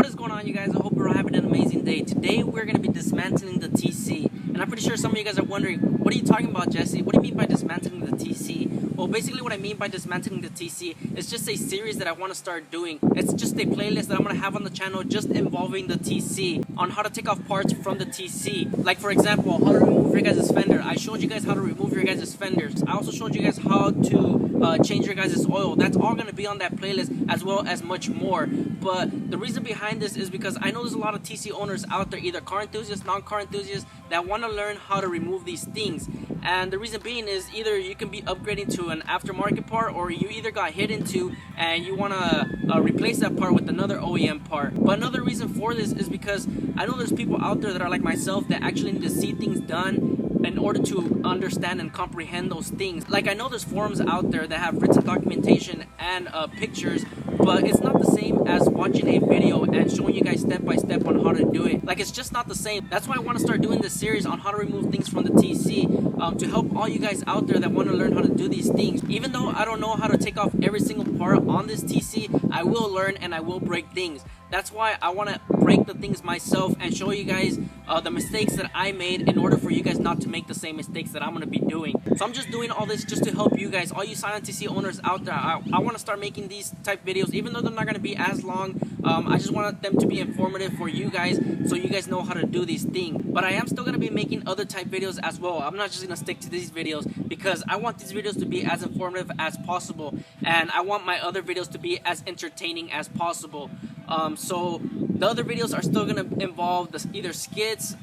What is going on, you guys? I hope you're all having an amazing day. Today we're going to be dismantling the TC, and I'm pretty sure some of you guys are wondering, what are you talking about, Jesse? What do you mean by dismantling the TC? Well, basically what I mean by dismantling the TC is just a series that I want to start doing. It's just a playlist that I'm going to have on the channel just involving the TC, on how to take off parts from the TC. Like, for example, how to remove your guys' fender. I showed you guys how to remove your guys' fenders. I also showed you guys how to change your guys' oil. That's all going to be on that playlist, as well as much more. But the reason behind this is because I know there's a lot of TC owners out there, either car enthusiasts, non-car enthusiasts, that want to learn how to remove these things. And the reason being is either you can be upgrading to an aftermarket part, or you either got hit into and you want to replace that part with another OEM part. But another reason for this is because I know there's people out there that are like myself that actually need to see things done in order to understand and comprehend those things. Like, I know there's forums out there that have written documentation and pictures, but it's not the same as watching a video and showing you guys step by step on how to do it. Like, it's just not the same. That's why I want to start doing this series on how to remove things from the TC, to help all you guys out there that want to learn how to do these things. Even though I don't know how to take off every single part on this TC, I will learn and I will break things. That's why I want to break the things myself and show you guys the mistakes that I made in order for you guys not to make the same mistakes that I'm going to be doing. So I'm just doing all this just to help you guys, all you Scion TC owners out there. I want to start making these type videos, even though they're not going to be as long. I just want them to be informative for you guys, so you guys know how to do these things. But I am still going to be making other type videos as well. I'm not just going to stick to these videos, because I want these videos to be as informative as possible, and I want my other videos to be as entertaining as possible. So the other videos are still going to involve either skits,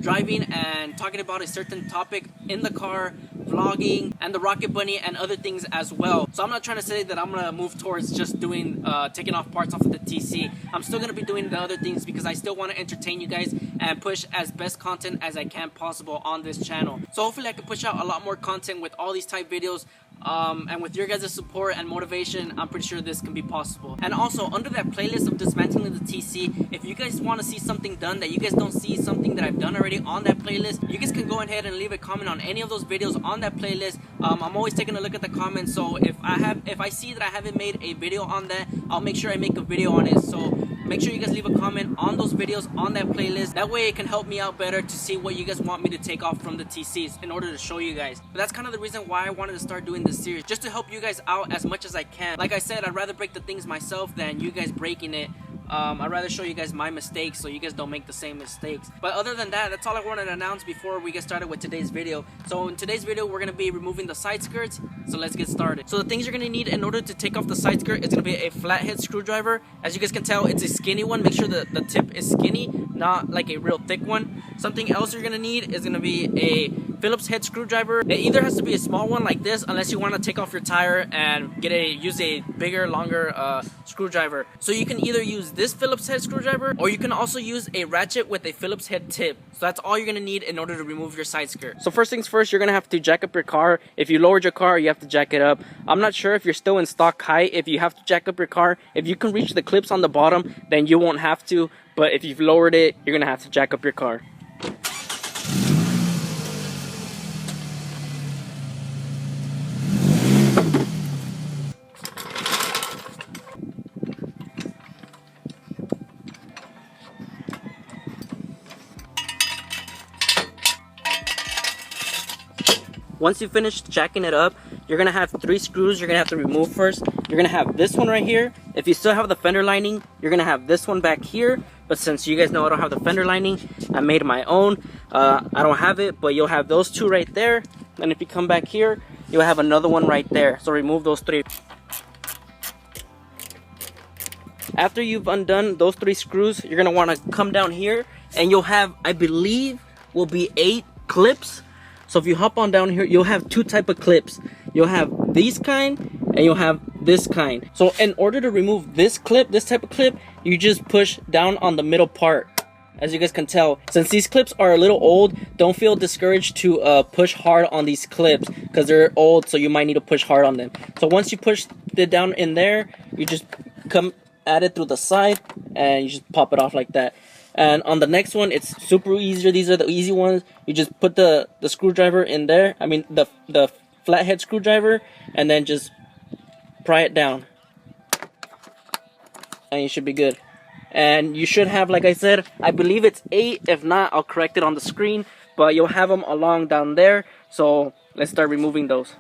driving and talking about a certain topic in the car, vlogging, and the Rocket Bunny, and other things as well. So I'm not trying to say that I'm going to move towards just doing taking off parts off of the TC. I'm still going to be doing the other things because I still want to entertain you guys and push as best content as I can possible on this channel. So hopefully I can push out a lot more content with all these type videos. And with your guys' support and motivation, I'm pretty sure this can be possible. And also, under that playlist of dismantling the TC, if you guys want to see something done that you guys don't see something that I've done already on that playlist, you guys can go ahead and leave a comment on any of those videos on that playlist. I'm always taking a look at the comments, so if I see that I haven't made a video on that, I'll make sure I make a video on it. So make sure you guys leave a comment on those videos on that playlist. That way it can help me out better to see what you guys want me to take off from the TCs in order to show you guys. But that's kind of the reason why I wanted to start doing this series, just to help you guys out as much as I can. Like I said, I'd rather break the things myself than you guys breaking it. I'd rather show you guys my mistakes so you guys don't make the same mistakes. But other than that, that's all I wanted to announce before we get started with today's video. So in today's video, we're going to be removing the side skirts. So let's get started. So the things you're going to need in order to take off the side skirt is going to be a flathead screwdriver. As you guys can tell, it's a skinny one. Make sure that the tip is skinny, not like a real thick one. Something else you're going to need is going to be a Phillips head screwdriver. It either has to be a small one like this, unless you want to take off your tire and use a bigger, longer screwdriver. So you can either use this Phillips head screwdriver, or you can also use a ratchet with a Phillips head tip. So that's all you're going to need in order to remove your side skirt. So first things first, you're going to have to jack up your car. If you lowered your car, you have to jack it up. I'm not sure if you're still in stock height, if you have to jack up your car. If you can reach the clips on the bottom, then you won't have to. But if you've lowered it, you're going to have to jack up your car. Once you finish jacking it up, you're going to have 3 screws you're going to have to remove first. You're going to have this one right here. If you still have the fender lining, you're going to have this one back here. But since you guys know I don't have the fender lining, I made my own. I don't have it, but you'll have those 2 right there. And if you come back here, you'll have another one right there. So remove those 3. After you've undone those 3 screws, you're going to want to come down here, and you'll have, I believe, will be 8 clips. So if you hop on down here, you'll have 2 type of clips. You'll have these kind, and you'll have this kind. So in order to remove this clip, this type of clip, you just push down on the middle part. As you guys can tell, since these clips are a little old, don't feel discouraged to push hard on these clips, because they're old, so you might need to push hard on them. So once you push it down in there, you just come at it through the side, and you just pop it off like that. And on the next one, it's super easier. These are the easy ones. You just put the screwdriver in there. I mean, the flathead screwdriver, and then just pry it down. And you should be good. and you should have, like I said, I believe it's 8. If not, I'll correct it on the screen, but you'll have them along down there. So let's start removing those.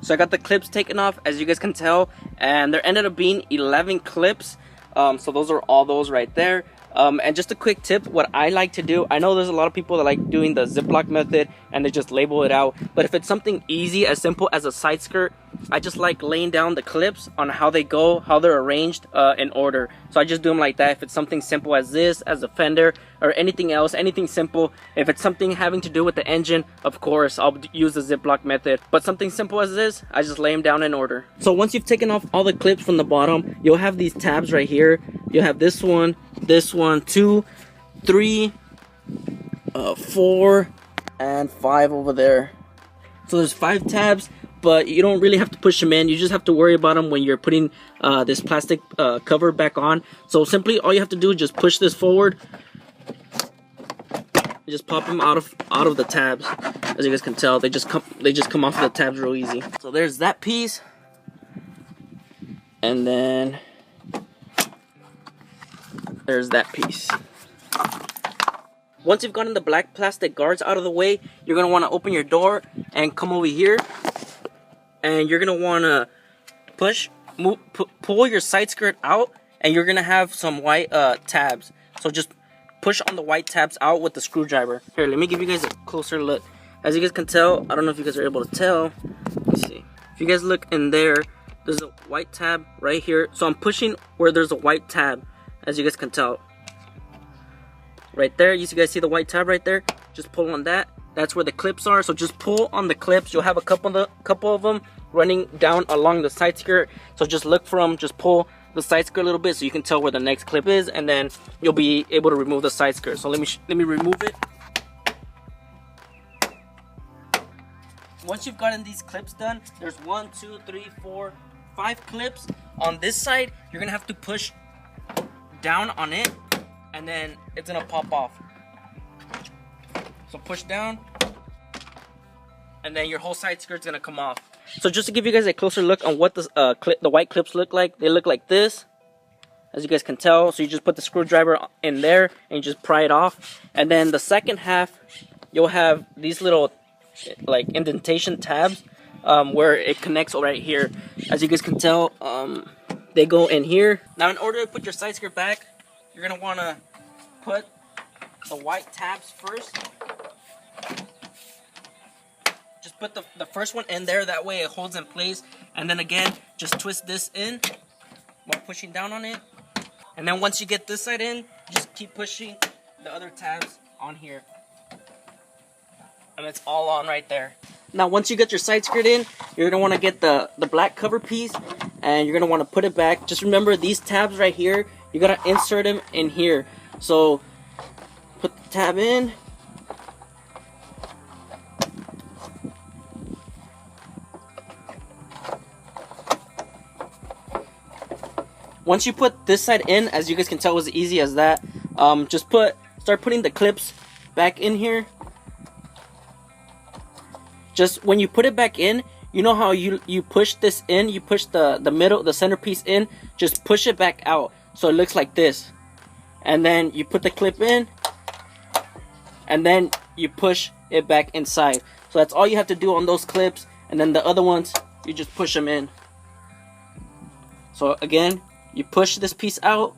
So I got the clips taken off, as you guys can tell, and there ended up being 11 clips. So those are all those right there. And just a quick tip, what I like to do, I know there's a lot of people that like doing the Ziploc method and they just label it out, but if it's something easy, as simple as a side skirt, I just like laying down the clips on how they go, how they're arranged in order. So I just do them like that. If it's something simple as this, as a fender, or anything else, anything simple. If it's something having to do with the engine, of course, I'll use the Ziploc method. But something simple as this, I just lay them down in order. So once you've taken off all the clips from the bottom, you'll have these tabs right here. You'll have this one, 2, 3, 4, and 5 over there. So there's 5 tabs, but you don't really have to push them in. You just have to worry about them when you're putting this plastic cover back on. So simply all you have to do is just push this forward. Just pop them out of the tabs. As you guys can tell, they just come off of the tabs real easy. So there's that piece, and then there's that piece. Once you've gotten the black plastic guards out of the way, you're going to want to open your door and come over here. And you're going to want to pull your side skirt out, and you're going to have some white tabs. So just push on the white tabs out with the screwdriver. Here, let me give you guys a closer look. As you guys can tell, I don't know if you guys are able to tell. Let me see. If you guys look in there, there's a white tab right here. So I'm pushing where there's a white tab, as you guys can tell. Right there, you guys see the white tab right there? Just pull on that. That's where the clips are. So just pull on the clips. You'll have a couple of them running down along the side skirt. So just look for them. Just pull the side skirt a little bit so you can tell where the next clip is, and then you'll be able to remove the side skirt. So let me remove it. Once you've gotten these clips done, there's 1, 2, 3, 4, 5 clips. On this side, you're gonna have to push down on it, and then it's gonna pop off. So push down, and then your whole side skirt's gonna come off. So just to give you guys a closer look on what the white clips look like, they look like this, as you guys can tell. So you just put the screwdriver in there and you just pry it off. And then the second half, you'll have these little like indentation tabs where it connects right here. As you guys can tell, they go in here. Now in order to put your side skirt back, you're gonna wanna put the white tabs first. Just put the first one in there, that way it holds in place. And then again, just twist this in while pushing down on it. And then once you get this side in, just keep pushing the other tabs on here. And it's all on right there. Now once you get your side skirt in, you're going to want to get the black cover piece, and you're going to want to put it back. Just remember these tabs right here, you got to insert them in here. So put the tab in. Once you put this side in, as you guys can tell, it was easy as that. Just start putting the clips back in here. Just when you put it back in, you know how you push this in, you push the middle, the centerpiece in, just push it back out so it looks like this. And then you put the clip in, and then you push it back inside. So that's all you have to do on those clips. And then the other ones, you just push them in. So again, you push this piece out,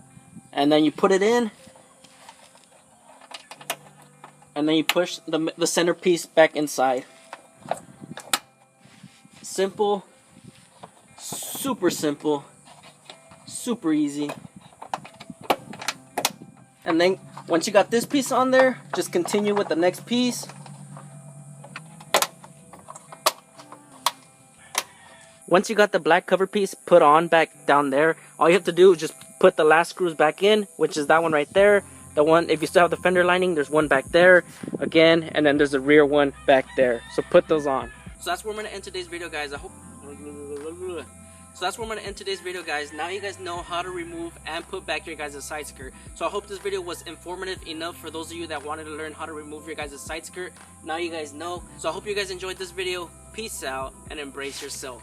and then you put it in, and then you push the centerpiece back inside. Simple, super simple, super easy. And then once you got this piece on there, just continue with the next piece. Once you got the black cover piece put on back down there, all you have to do is just put the last screws back in, which is that one right there. The one, if you still have the fender lining, there's one back there again, and then there's a rear one back there. So put those on. So that's where I'm going to end today's video, guys. So that's where I'm going to end today's video, guys. Now you guys know how to remove and put back your guys' side skirt. So I hope this video was informative enough for those of you that wanted to learn how to remove your guys' side skirt. Now you guys know. So I hope you guys enjoyed this video. Peace out and embrace yourself.